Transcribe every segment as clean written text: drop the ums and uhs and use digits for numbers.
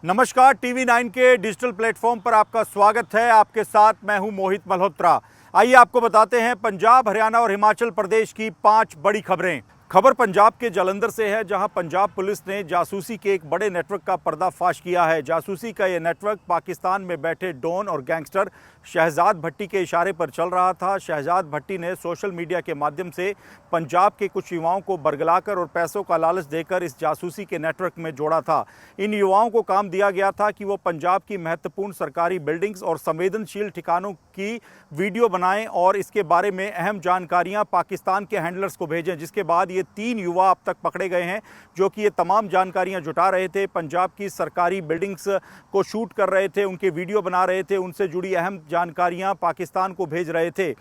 नमस्कार, टीवी 9 के digital platform पर आपका स्वागत है। आपके साथ मैं हूं मोहित मल्होत्रा। आइए आपको बताते हैं पंजाब, हरियाणा और हिमाचल प्रदेश की 5 बड़ी खबरें। खबर पंजाब के जालंधर से है, जहां पंजाब पुलिस ने जासूसी के एक बड़े नेटवर्क का पर्दाफाश किया है। जासूसी का यह नेटवर्क पाकिस्तान में बैठे डॉन और गैंगस्टर शहजाद भट्टी के इशारे पर चल रहा था। शहजाद भट्टी ने सोशल मीडिया के माध्यम से पंजाब के कुछ युवाओं को बरगलाकर और पैसों का लालच देकर इस जासूसी के नेटवर्क में जोड़ा था। इन युवाओं को काम दिया गया था कि वो पंजाब की महत्वपूर्ण सरकारी बिल्डिंग्स और संवेदनशील ठिकानों की वीडियो बनाएं और इसके बारे में अहम जानकारियां पाकिस्तान के हैंडलर्स को भेजें, जिसके बाद ये 3 युवा अब तक पकड़े गए हैं, जो कि ये तमाम जानकारियां जुटा रहे थे, पंजाब की सरकारी बिल्डिंग्स को शूट कर रहे थे, उनके वीडियो बना रहे थे, उनसे जुड़ी अहम जानकारियां पाकिस्तान को भेज रहे थे।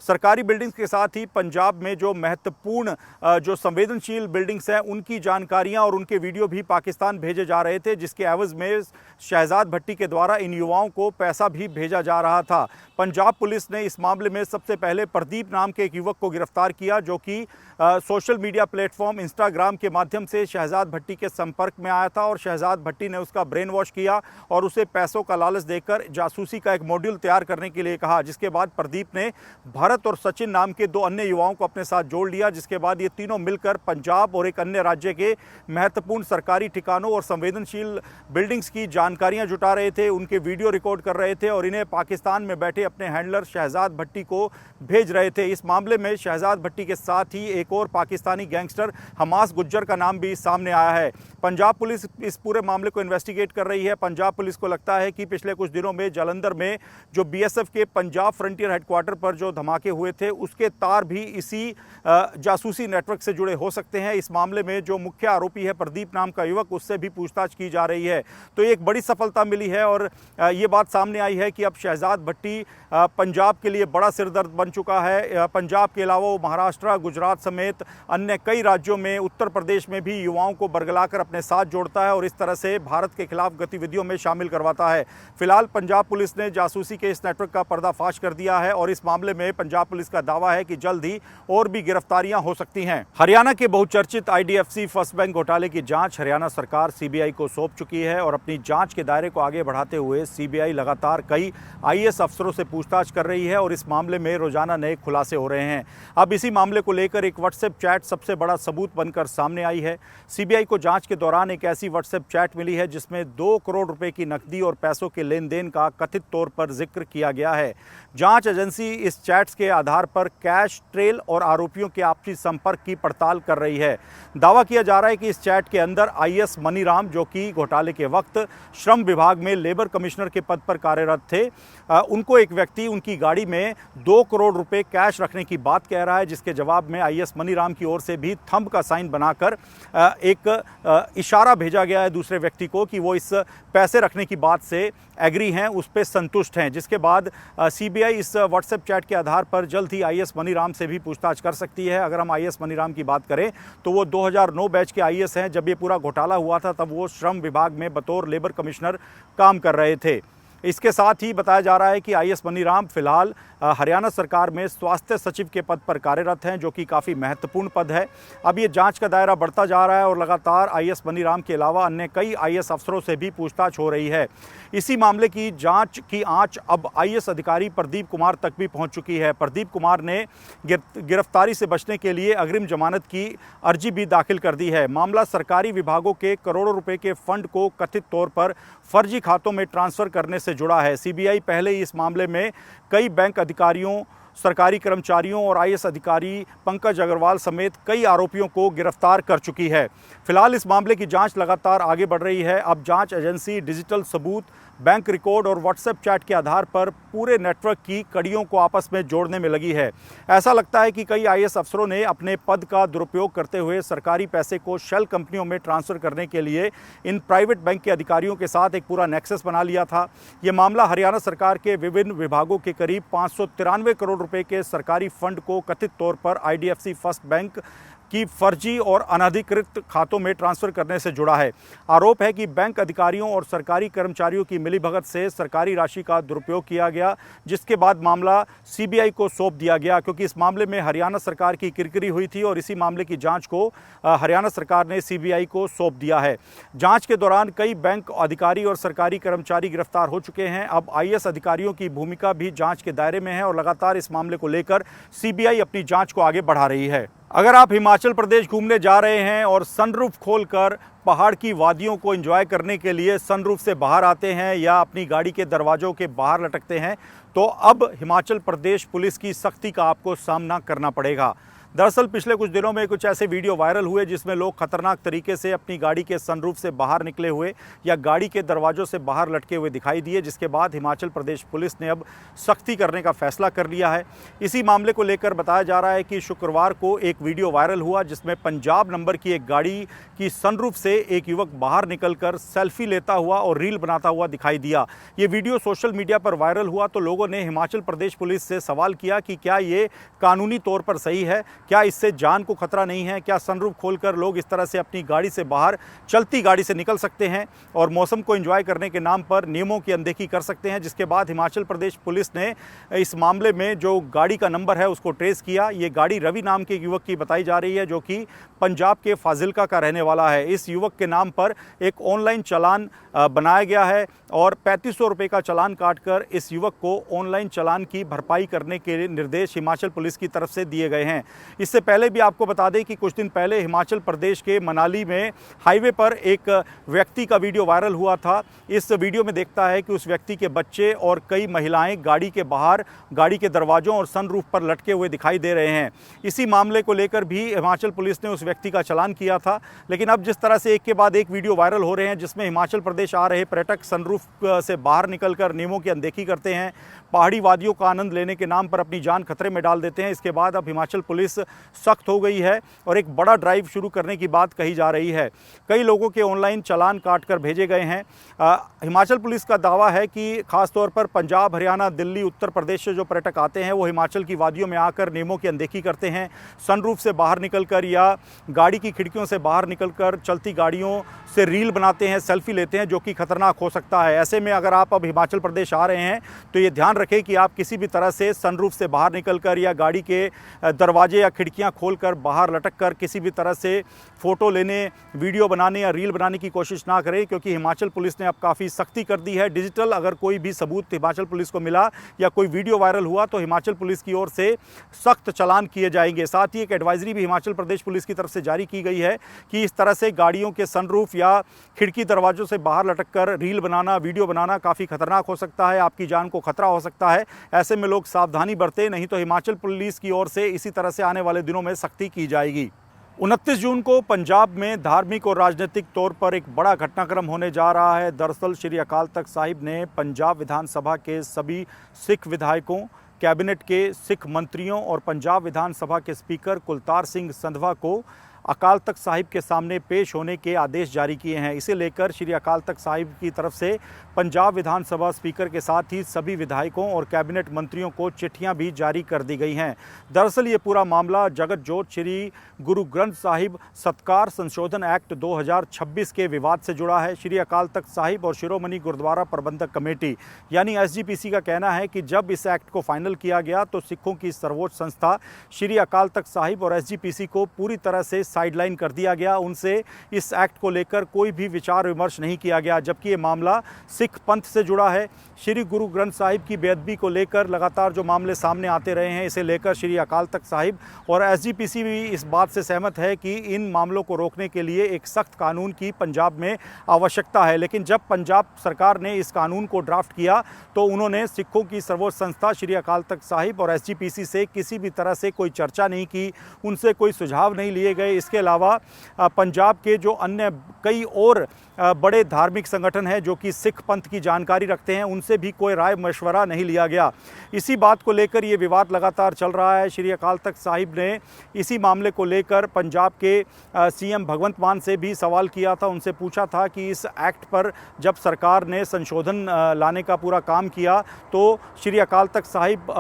सरकारी बिल्डिंग्स के साथ ही पंजाब में जो महत्वपूर्ण जो संवेदनशील बिल्डिंग्स हैं उनकी जानकारियां और उनके वीडियो भी पाकिस्तान भेजे जा रहे थे, जिसके एवज में शहजाद भट्टी के द्वारा इन युवाओं को पैसा भी भेजा जा रहा था। पंजाब पुलिस ने इस मामले में सबसे पहले प्रदीप नाम के एक युवक को गिरफ्तार किया, जो कि सोशल मीडिया प्लेटफॉर्म इंस्टाग्राम के माध्यम से शहजाद भट्टी के संपर्क में आया था और शहजाद भट्टी ने उसका ब्रेन वॉश किया और उसे पैसों का लालच देकर जासूसी का एक मॉड्यूल तैयार करने के लिए कहा। जिसके बाद प्रदीप ने भारत और सचिन नाम के 2 अन्य युवाओं को अपने साथ जोड़ लिया, जिसके बाद ये तीनों मिलकर पंजाब और एक अन्य राज्य के महत्वपूर्ण सरकारी ठिकानों और संवेदनशील बिल्डिंग्स की जानकारियां जुटा रहे थे, उनके वीडियो रिकॉर्ड कर रहे थे और इन्हें पाकिस्तान में बैठे अपने हैंडलर शहजाद भट्टी को भेज रहे थे। इस मामले में शहजाद भट्टी के साथ ही एक और पाकिस्तानी गैंगस्टर हमास गुज्जर का नाम भी सामने आया है। पंजाब पुलिस इस पूरे मामले को इन्वेस्टिगेट कर रही है। पंजाब पुलिस को लगता है कि पिछले कुछ दिनों में जालंधर में जो बीएसएफ के पंजाब फ्रंटियर हेडक्वार्टर पर जो धमाके हुए थे, उसके तार भी इसी जासूसी नेटवर्क से जुड़े हो सकते हैं। इस मामले में जो मुख्य आरोपी है प्रदीप नाम का युवक, उससे भी पूछताछ की जा रही है। तो एक बड़ी सफलता मिली है और ये बात सामने आई है कि अब शहजाद भट्टी पंजाब के लिए बड़ा सिरदर्द बन चुका है। पंजाब के अलावा वो महाराष्ट्र, गुजरात समेत अन्य कई राज्यों में, उत्तर प्रदेश में भी युवाओं को बरगलाकर अपने साथ जोड़ता है और इस तरह से भारत के खिलाफ गतिविधियों में शामिल करवाता है। फिलहाल पंजाब पुलिस ने जासूसी के इस नेटवर्क का पर्दाफाश कर दिया है और इस मामले में पंजाब पुलिस का दावा है कि जल्द ही और भी गिरफ्तारियां हो सकती हैं। हरियाणा के बहुचर्चित आईडीएफसी फर्स्ट बैंक घोटाले की जांच हरियाणा सरकार सीबीआई को सौंप चुकी है और अपनी जांच के दायरे को आगे बढ़ाते हुए सीबीआई लगातार कई आईएएस अफसरों से पूछताछ कर रही है और इस मामले में रोजाना नए खुलासे हो रहे हैं। अब इसी मामले को लेकर एक व्हाट्सएप चैट सबसे बड़ा सबूत बनकर सामने आई है। सीबीआई को जांच के दौरान एक ऐसी व्हाट्सएप चैट मिली है जिसमें 2 करोड़ रुपए की नकदी और पैसों के लेन देन का कथित तौर पर जिक्र किया गया है। जांच एजेंसी इस चैट्स के आधार पर कैश ट्रेल और आरोपियों के आपसी संपर्क की पड़ताल कर रही है। दावा किया जा रहा है कि इस चैट के अंदर आईएएस मनीराम, जो कि घोटाले के वक्त श्रम विभाग में लेबर कमिश्नर के पद पर कार्यरत थे, उनको एक व्यक्ति उनकी गाड़ी में 2 करोड़ रुपए कैश रखने की बात कह रहा है, जिसके जवाब में आईएएस मनीराम की ओर से भी थंब का साइन बनाकर एक इशारा भेजा गया है दूसरे व्यक्ति को कि वो इस पैसे रखने की बात से एग्री हैं, उस पर संतुष्ट हैं। जिसके बाद सीबीआई इस व्हाट्सएप चैट के आधार पर जल्द ही आईएएस मनीराम से भी पूछताछ कर सकती है। अगर हम आईएएस मनीराम की बात करें तो वो 2009 बैच के आईएएस हैं। जब ये पूरा घोटाला हुआ था तब वो श्रम विभाग में बतौर लेबर कमिश्नर काम कर रहे थे। इसके साथ ही बताया जा रहा है कि आईएएस मनीराम फिलहाल हरियाणा सरकार में स्वास्थ्य सचिव के पद पर कार्यरत हैं, जो कि काफ़ी महत्वपूर्ण पद है। अब ये जांच का दायरा बढ़ता जा रहा है और लगातार आईएएस मनीराम के अलावा अन्य कई आईएएस अफसरों से भी पूछताछ हो रही है। इसी मामले की जांच की आंच अब आईएएस अधिकारी प्रदीप कुमार तक भी पहुंच चुकी है। प्रदीप कुमार ने गिरफ्तारी से बचने के लिए अग्रिम जमानत की अर्जी भी दाखिल कर दी है। मामला सरकारी विभागों के करोड़ों रुपए के फंड को कथित तौर पर फर्जी खातों में ट्रांसफर करने से जुड़ा है। सीबीआई पहले ही इस मामले में कई बैंक अधिकारियों, सरकारी कर्मचारियों और आईएएस अधिकारी पंकज अग्रवाल समेत कई आरोपियों को गिरफ्तार कर चुकी है। फिलहाल इस मामले की जांच लगातार आगे बढ़ रही है। अब जांच एजेंसी डिजिटल सबूत, बैंक रिकॉर्ड और व्हाट्सएप चैट के आधार पर पूरे नेटवर्क की कड़ियों को आपस में जोड़ने में लगी है। ऐसा लगता है कि कई आईएएस अफसरों ने अपने पद का दुरुपयोग करते हुए सरकारी पैसे को शेल कंपनियों में ट्रांसफ़र करने के लिए इन प्राइवेट बैंक के अधिकारियों के साथ एक पूरा नेक्सस बना लिया था। ये मामला हरियाणा सरकार के विभिन्न विभागों के करीब 593 करोड़ रुपए के सरकारी फंड को कथित तौर पर आईडीएफसी फर्स्ट बैंक की फर्जी और अनधिकृत खातों में ट्रांसफ़र करने से जुड़ा है। आरोप है कि बैंक अधिकारियों और सरकारी कर्मचारियों की मिलीभगत से सरकारी राशि का दुरुपयोग किया गया, जिसके बाद मामला सीबीआई को सौंप दिया गया, क्योंकि इस मामले में हरियाणा सरकार की किरकिरी हुई थी और इसी मामले की जांच को हरियाणा सरकार ने सीबीआई को सौंप दिया है। जांच के दौरान कई बैंक अधिकारी और सरकारी कर्मचारी गिरफ्तार हो चुके हैं। अब आईएएस अधिकारियों की भूमिका भी जांच के दायरे में है और लगातार इस मामले को लेकर सीबीआई अपनी जांच को आगे बढ़ा रही है। अगर आप हिमाचल प्रदेश घूमने जा रहे हैं और सनरूफ खोलकर पहाड़ की वादियों को एंजॉय करने के लिए सनरूफ से बाहर आते हैं या अपनी गाड़ी के दरवाजों के बाहर लटकते हैं, तो अब हिमाचल प्रदेश पुलिस की सख्ती का आपको सामना करना पड़ेगा। दरअसल पिछले कुछ दिनों में कुछ ऐसे वीडियो वायरल हुए जिसमें लोग खतरनाक तरीके से अपनी गाड़ी के सनरूफ से बाहर निकले हुए या गाड़ी के दरवाजों से बाहर लटके हुए दिखाई दिए, जिसके बाद हिमाचल प्रदेश पुलिस ने अब सख्ती करने का फैसला कर लिया है। इसी मामले को लेकर बताया जा रहा है कि शुक्रवार को एक वीडियो वायरल हुआ जिसमें पंजाब नंबर की एक गाड़ी की सनरूफ से एक युवक बाहर निकलकर सेल्फी लेता हुआ और रील बनाता हुआ दिखाई दिया। ये वीडियो सोशल मीडिया पर वायरल हुआ तो लोगों ने हिमाचल प्रदेश पुलिस से सवाल किया कि क्या ये कानूनी तौर पर सही है, क्या इससे जान को खतरा नहीं है, क्या सनरूफ खोलकर लोग इस तरह से अपनी गाड़ी से बाहर चलती गाड़ी से निकल सकते हैं और मौसम को एंजॉय करने के नाम पर नियमों की अनदेखी कर सकते हैं। जिसके बाद हिमाचल प्रदेश पुलिस ने इस मामले में जो गाड़ी का नंबर है उसको ट्रेस किया। ये गाड़ी रवि नाम के युवक की बताई जा रही है जो कि पंजाब के फाजिल्का का रहने वाला है। इस युवक के नाम पर एक ऑनलाइन चालान बनाया गया है और 3500 रुपये का चालान काटकर इस युवक को ऑनलाइन चालान की भरपाई करने के निर्देश हिमाचल पुलिस की तरफ से दिए गए हैं। इससे पहले भी आपको बता दें कि कुछ दिन पहले हिमाचल प्रदेश के मनाली में हाईवे पर एक व्यक्ति का वीडियो वायरल हुआ था। इस वीडियो में देखता है कि उस व्यक्ति के बच्चे और कई महिलाएं गाड़ी के बाहर गाड़ी के दरवाजों और सनरूफ पर लटके हुए दिखाई दे रहे हैं। इसी मामले को लेकर भी हिमाचल पुलिस ने उस व्यक्ति का चालान किया था। लेकिन अब जिस तरह से एक के बाद एक वीडियो वायरल हो रहे हैं जिसमें हिमाचल प्रदेश आ रहे पर्यटक सनरूफ से बाहर निकलकर नियमों की अनदेखी करते हैं, पहाड़ी वादियों का आनंद लेने के नाम पर अपनी जान खतरे में डाल देते हैं, इसके बाद अब हिमाचल पुलिस सख्त हो गई है और एक बड़ा ड्राइव शुरू करने की बात कही जा रही है। कई लोगों के ऑनलाइन चालान काटकर भेजे गए हैं। हिमाचल पुलिस का दावा है कि खासतौर पर पंजाब, हरियाणा, दिल्ली, उत्तर प्रदेश से जो पर्यटक आते हैं वो हिमाचल की वादियों में आकर नियमों की अनदेखी करते हैं, सनरूफ से बाहर निकलकर या गाड़ी की खिड़कियों से बाहर निकलकर चलती गाड़ियों से रील बनाते हैं, सेल्फी लेते हैं, जो कि खतरनाक हो सकता है। ऐसे में अगर आप अब हिमाचल प्रदेश आ रहे हैं तो ये ध्यान रखें कि आप किसी भी तरह से सनरूफ से बाहर निकलकर या गाड़ी के दरवाजे या खिड़कियां खोलकर बाहर लटक कर किसी भी तरह से फ़ोटो लेने, वीडियो बनाने या रील बनाने की कोशिश ना करें, क्योंकि हिमाचल पुलिस ने अब काफ़ी सख्ती कर दी है। डिजिटल अगर कोई भी सबूत हिमाचल पुलिस को मिला या कोई वीडियो वायरल हुआ तो हिमाचल पुलिस की ओर से सख्त चालान किए जाएंगे। साथ ही एक एडवाइजरी भी हिमाचल प्रदेश पुलिस की तरफ से जारी की गई है कि इस तरह से गाड़ियों के सनरूफ या खिड़की दरवाजों से बाहर लटककर रील बनाना, वीडियो बनाना काफ़ी खतरनाक हो सकता है, आपकी जान को खतरा हो सकता है। ऐसे में लोग सावधानी बरतें, नहीं तो हिमाचल पुलिस की ओर से इसी तरह से आने वाले दिनों में सख्ती की जाएगी। 29 जून को पंजाब में धार्मिक और राजनीतिक तौर पर एक बड़ा घटनाक्रम होने जा रहा है। दरअसल श्री अकाल तख्त साहिब ने पंजाब विधानसभा के सभी सिख विधायकों, कैबिनेट के सिख मंत्रियों और पंजाब विधानसभा के स्पीकर कुलतार सिंह संधवा को अकाल तख्त साहिब के सामने पेश होने के आदेश जारी किए हैं। इसे लेकर श्री अकाल तख्त साहिब की तरफ से पंजाब विधानसभा स्पीकर के साथ ही सभी विधायकों और कैबिनेट मंत्रियों को चिट्ठियां भी जारी कर दी गई हैं। दरअसल ये पूरा मामला जगत जोत श्री गुरु ग्रंथ साहिब सत्कार संशोधन एक्ट 2026 के विवाद से जुड़ा है। श्री अकाल तख्त साहिब और शिरोमणि गुरुद्वारा प्रबंधक कमेटी यानी SGPC का कहना है कि जब इस एक्ट को फाइनल किया गया तो सिखों की सर्वोच्च संस्था श्री अकाल तख्त साहिब और SGPC को पूरी तरह से साइडलाइन कर दिया गया। उनसे इस एक्ट को लेकर कोई भी विचार विमर्श नहीं किया गया, जबकि ये मामला सिख पंथ से जुड़ा है। श्री गुरु ग्रंथ साहिब की बेअदबी को लेकर लगातार जो मामले सामने आते रहे हैं, इसे लेकर श्री अकाल तख्त साहिब और SGPC भी इस बात से सहमत है कि इन मामलों को रोकने के लिए एक सख्त कानून की पंजाब में आवश्यकता है। लेकिन जब पंजाब सरकार ने इस कानून को ड्राफ्ट किया तो उन्होंने सिखों की सर्वोच्च संस्था श्री अकाल तख्त साहिब और SGPC से किसी भी तरह से कोई चर्चा नहीं की, उनसे कोई सुझाव नहीं लिए गए। इसके अलावा पंजाब के जो अन्य कई और बड़े धार्मिक संगठन हैं जो कि सिख पंथ की जानकारी रखते हैं, उनसे भी कोई राय मशवरा नहीं लिया गया। इसी बात को लेकर ये विवाद लगातार चल रहा है। श्री अकाल तख्त साहिब ने इसी मामले को लेकर पंजाब के सीएम भगवंत मान से भी सवाल किया था, उनसे पूछा था कि इस एक्ट पर जब सरकार ने संशोधन लाने का पूरा काम किया तो श्री अकाल तख्त साहिब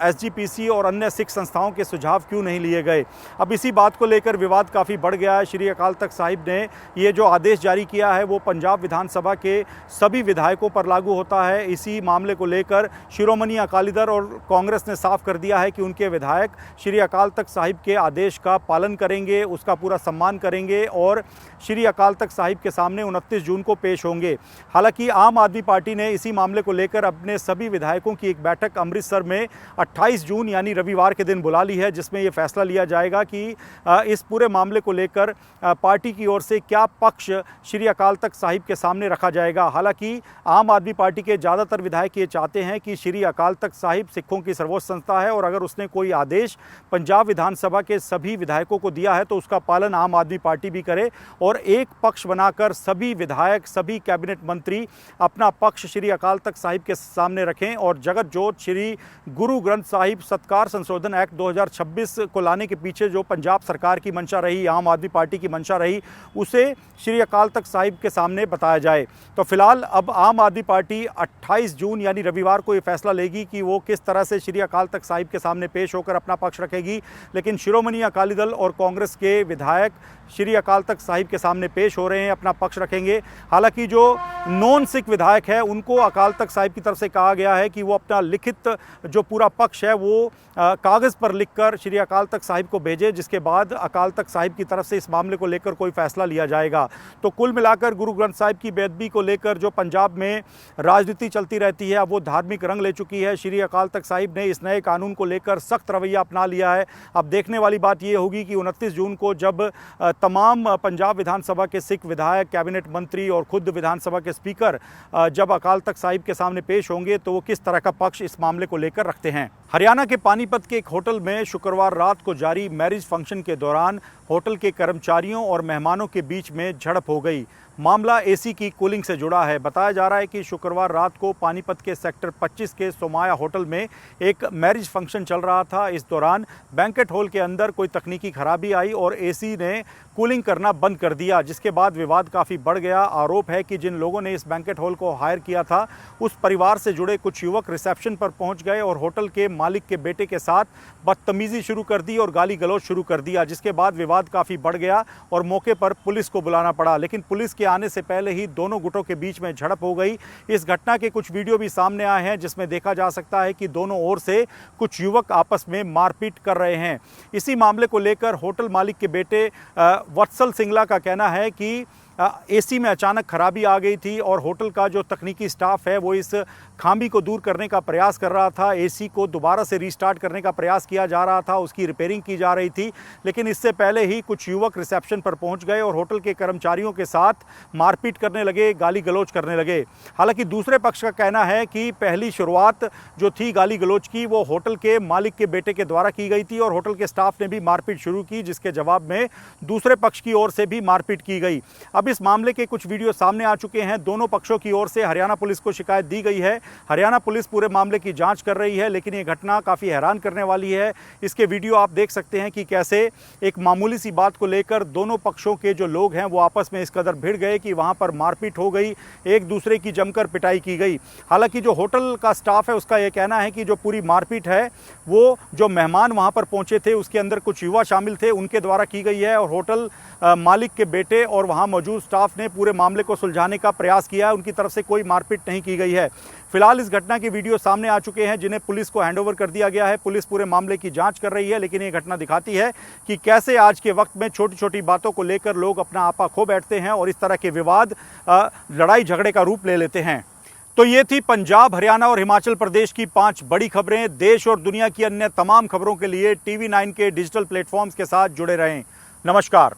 एसजीपीसी और अन्य सिख संस्थाओं के सुझाव क्यों नहीं लिए गए। अब इसी बात को लेकर विवाद काफ़ी बढ़ गया है। श्री अकाल तख्त साहिब ने ये जो आदेश जारी किया है वो पंजाब विधानसभा के सभी विधायकों पर लागू होता है। इसी मामले को लेकर शिरोमणि अकाली दल और कांग्रेस ने साफ कर दिया है कि उनके विधायक श्री अकाल तख्त साहिब के आदेश का पालन करेंगे, उसका पूरा सम्मान करेंगे और श्री अकाल तख्त साहिब के सामने 29 जून को पेश होंगे। हालांकि आम आदमी पार्टी ने इसी मामले को लेकर अपने सभी विधायकों की एक बैठक अमृतसर में 28 जून यानी रविवार के दिन बुला ली है, जिसमें यह फैसला लिया जाएगा कि इस पूरे मामले को लेकर पार्टी की ओर से क्या पक्ष श्री अकाल तख्त साहिब के सामने रखा जाएगा। हालांकि आम आदमी पार्टी के ज़्यादातर विधायक ये चाहते हैं कि श्री अकाल तख्त साहिब सिखों की सर्वोच्च संस्था है और अगर उसने कोई आदेश पंजाब विधानसभा के सभी विधायकों को दिया है तो उसका पालन आम आदमी पार्टी भी करे और एक पक्ष बनाकर सभी विधायक, सभी कैबिनेट मंत्री अपना पक्ष श्री अकाल तख्त साहिब के सामने रखें और जगत जोत श्री गुरु ग्रंथ साहिब सत्कार संशोधन एक्ट 2026 को लाने के पीछे जो पंजाब सरकार की मंशा रही, आम आदमी पार्टी की मंशा रही, उसे श्री अकाल तख्त साहिब के सामने बताया जाए। तो फिलहाल अब आम आदमी पार्टी 28 जून यानी रविवार को ये फैसला लेगी कि वो किस तरह से श्री अकाल तख्त साहिब के सामने पेश होकर अपना पक्ष रखेगी। लेकिन शिरोमणि अकाली दल और कांग्रेस के विधायक श्री अकाल तख्त साहिब के सामने पेश हो रहे हैं, अपना पक्ष रखेंगे। हालांकि जो नॉन सिख विधायक है उनको अकाल तख्त साहिब की तरफ से कहा गया है कि वो अपना लिखित जो पूरा पक्ष है वो कागज़ पर लिखकर श्री अकाल तख्त साहिब को भेजे, जिसके बाद अकाल तख्त साहिब की तरफ से इस मामले को लेकर कोई फैसला लिया जाएगा। तो कुल मिलाकर गुरु ग्रंथ साहिब की बेअदबी को लेकर जो पंजाब में राजनीति चलती रहती है अब वो धार्मिक रंग ले चुकी है। श्री अकाल तख्त साहिब ने इस नए कानून को लेकर सख्त रवैया अपना लिया है। अब देखने वाली बात ये होगी कि 29 जून को जब तमाम पंजाब विधानसभा के सिख विधायक, कैबिनेट मंत्री और खुद विधानसभा के स्पीकर जब अकाल तख्त साहिब के सामने पेश होंगे तो वो किस तरह का पक्ष इस मामले को लेकर रखते हैं। हरियाणा के पानीपत के एक होटल में शुक्रवार रात को जारी मैरिज फंक्शन के दौरान होटल के कर्मचारियों और मेहमानों के बीच में झड़प हो गई। मामला एसी की कूलिंग से जुड़ा है। बताया जा रहा है कि शुक्रवार रात को पानीपत के सेक्टर 25 के सोमाया होटल में एक मैरिज फंक्शन चल रहा था। इस दौरान बैंकेट हॉल के अंदर कोई तकनीकी खराबी आई और एसी ने कूलिंग करना बंद कर दिया, जिसके बाद विवाद काफ़ी बढ़ गया। आरोप है कि जिन लोगों ने इस बैंकेट हॉल को हायर किया था उस परिवार से जुड़े कुछ युवक रिसेप्शन पर पहुंच गए और होटल के मालिक के बेटे के साथ बदतमीज़ी शुरू कर दी और गाली गलौज शुरू कर दिया, जिसके बाद विवाद काफ़ी बढ़ गया और मौके पर पुलिस को बुलाना पड़ा। लेकिन पुलिस के आने से पहले ही दोनों गुटों के बीच में झड़प हो गई। इस घटना के कुछ वीडियो भी सामने आए हैं जिसमें देखा जा सकता है कि दोनों ओर से कुछ युवक आपस में मारपीट कर रहे हैं। इसी मामले को लेकर होटल मालिक के बेटे वत्सल सिंगला का कहना है कि एसी में अचानक खराबी आ गई थी और होटल का जो तकनीकी स्टाफ है वो इस खामी को दूर करने का प्रयास कर रहा था। एसी को दोबारा से रीस्टार्ट करने का प्रयास किया जा रहा था, उसकी रिपेयरिंग की जा रही थी, लेकिन इससे पहले ही कुछ युवक रिसेप्शन पर पहुंच गए और होटल के कर्मचारियों के साथ मारपीट करने लगे, गाली गलौज करने लगे। हालांकि दूसरे पक्ष का कहना है कि पहली शुरुआत जो थी गाली गलौज की वो होटल के मालिक के बेटे के द्वारा की गई थी और होटल के स्टाफ ने भी मारपीट शुरू की, जिसके जवाब में दूसरे पक्ष की ओर से भी मारपीट की गई। अब इस मामले के कुछ वीडियो सामने आ चुके हैं। दोनों पक्षों की ओर से हरियाणा पुलिस को शिकायत दी गई है। हरियाणा पुलिस पूरे मामले की जांच कर रही है, लेकिन ये घटना काफ़ी हैरान करने वाली है। इसके वीडियो आप देख सकते हैं कि कैसे एक मामूली सी बात को लेकर दोनों पक्षों के जो लोग हैं वो आपस में इस कदर भिड़ गए कि वहाँ पर मारपीट हो गई, एक दूसरे की जमकर पिटाई की गई। हालांकि जो होटल का स्टाफ है उसका ये कहना है कि जो पूरी मारपीट है वो जो मेहमान वहाँ पर पहुँचे थे उसके अंदर कुछ युवा शामिल थे, उनके द्वारा की गई है और होटल मालिक के बेटे और वहाँ मौजूद स्टाफ ने पूरे मामले को सुलझाने का प्रयास किया है। उनकी तरफ से कोई मारपीट नहीं की गई है। फिलहाल इस घटना के वीडियो सामने आ चुके हैं जिन्हें पुलिस को हैंडओवर कर दिया गया है। पुलिस पूरे मामले की जांच कर रही है, लेकिन ये घटना दिखाती है कि कैसे आज के वक्त में छोटी छोटी बातों को लेकर लोग अपना आपा खो बैठते हैं और इस तरह के विवाद लड़ाई झगड़े का रूप ले लेते हैं। तो ये थी पंजाब, हरियाणा और हिमाचल प्रदेश की 5 बड़ी खबरें। देश और दुनिया की अन्य तमाम खबरों के लिए TV9 के डिजिटल प्लेटफॉर्म्स के साथ जुड़े रहें। नमस्कार।